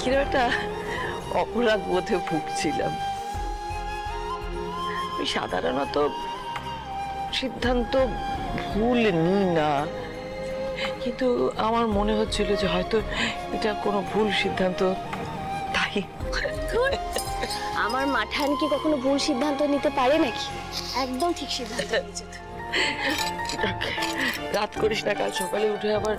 কিরকম একটা অপরাধ বোধে ভুগছিলাম। আমি সাধারণত সিদ্ধান্ত ভুল নিই না, কিন্তু আমার মনে হচ্ছিল যে হয়তো এটা কোনো ভুল সিদ্ধান্ত, তাই। আমার মাঠান কি কখনো ভুল সিদ্ধান্ত নিতে পারে নাকি? একদম ঠিক সিদ্ধান্ত নিয়েছে। রাত করিস না, কাল সকালে উঠে আবার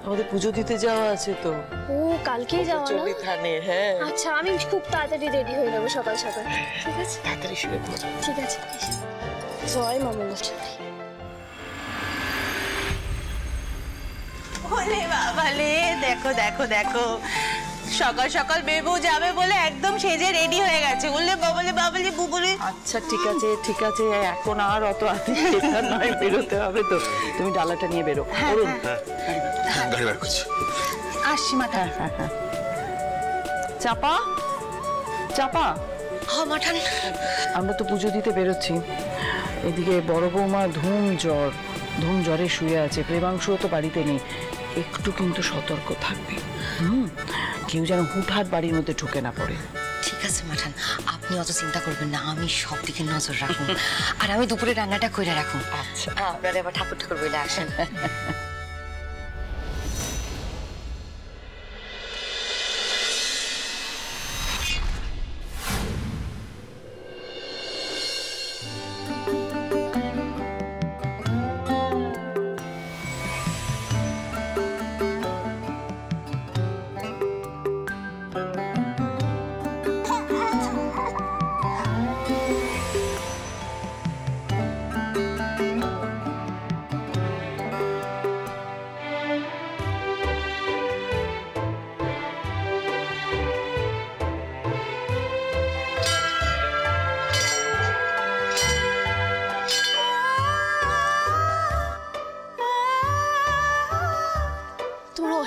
আমাদের পুজো দিতে যাওয়া আছে তো। ও কালকেই যাওয়া না? থানে, হ্যাঁ। আচ্ছা, আমি খুব তাড়াতাড়ি রেডি হয়ে যাবো সকাল সকাল। ঠিক আছে, তাড়াতাড়ি শুয়ে পড়। ঠিক আছে। জয় মা মঙ্গলচণ্ডী। ওলে বাবালে, দেখো দেখো দেখো, সকাল সকাল বেবু যাবে বলে একদম সেজে রেডি হয়ে গেছে। ওলে বাবালে বাবালে বুবুলে। আচ্ছা ঠিক আছে ঠিক আছে, এখন আর অত আতি নয়, বেরোতে হবে তো। তুমি ডালাটা নিয়ে বেরো। গাড়ি বের করছি। আসছি মাঠা। চাপা চাপা, হ্যাঁ মাঠান। আমরা তো পুজো দিতে বেরোচ্ছি। এদিকে বড় বৌমা ধুম জ্বরে শুয়ে আছে, প্রেমাংশও তো বাড়িতে নেই। একটু কিন্তু সতর্ক থাকবে, কেউ যেন হুটহাট বাড়ির মধ্যে ঢুকে না পড়ে। ঠিক আছে মাঠান, আপনি অত চিন্তা করবেন না, আমি সব দিকে নজর রাখুন। আর আমি দুপুরে রান্নাটা করে রাখুন। আচ্ছা, আপনারা এবার ঠাকুর বলে আসেন।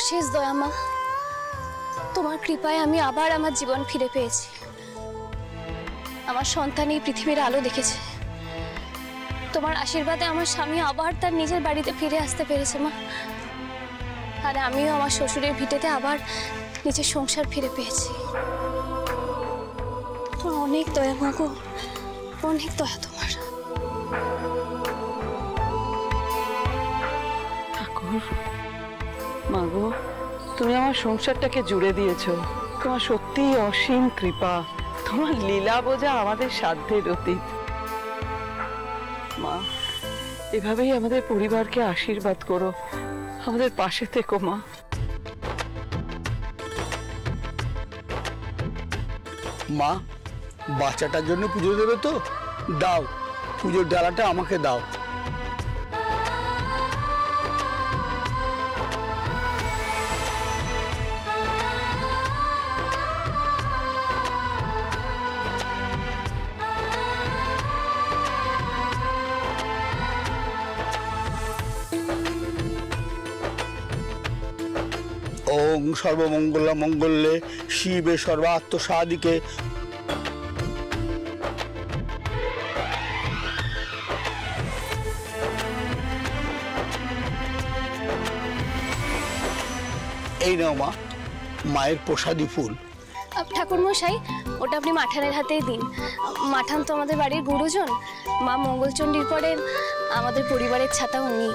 অশেষ দয়া মা, তোমার কৃপায় আমি আবার আমার জীবন ফিরে পেয়েছি। আমার সন্তান এই পৃথিবীর আলো দেখেছে। তোমার আশীর্বাদে আমার স্বামী আবার তার নিজের বাড়িতে ফিরে আসতে পেরেছে মা। আর আমিও আমার শ্বশুরের ভিটেতে আবার নিজের সংসার ফিরে পেয়েছি। তোমার অনেক দয়া মা গো, অনেক দয়া তোমার। ঠাকুর, মাগো, তুমি আমার সংসারটাকে জুড়ে দিয়েছো। তোমার সত্যিই অসীম কৃপা। তোমার লীলা বোঝা আমাদের সাধ্যের অতীত। মা, এভাবেই আমাদের পরিবারকে আশীর্বাদ করো, আমাদের পাশে থেকো মা। মা, বাচ্চাটার জন্য পুজো দেবে তো? দাও, পুজোর ডালাটা আমাকে দাও। ওং সর্বমঙ্গল মঙ্গলে শিবে সর্বাত্ম সাদিকে। এই নাও মা, মায়ের প্রসাদী ফুল। ঠাকুর মশাই, ওটা আপনি মাঠানের হাতেই দিন। মাঠান তো আমাদের বাড়ির গুরুজন। মা মঙ্গলচণ্ডীর পরে আমাদের পরিবারের ছাতা উনি।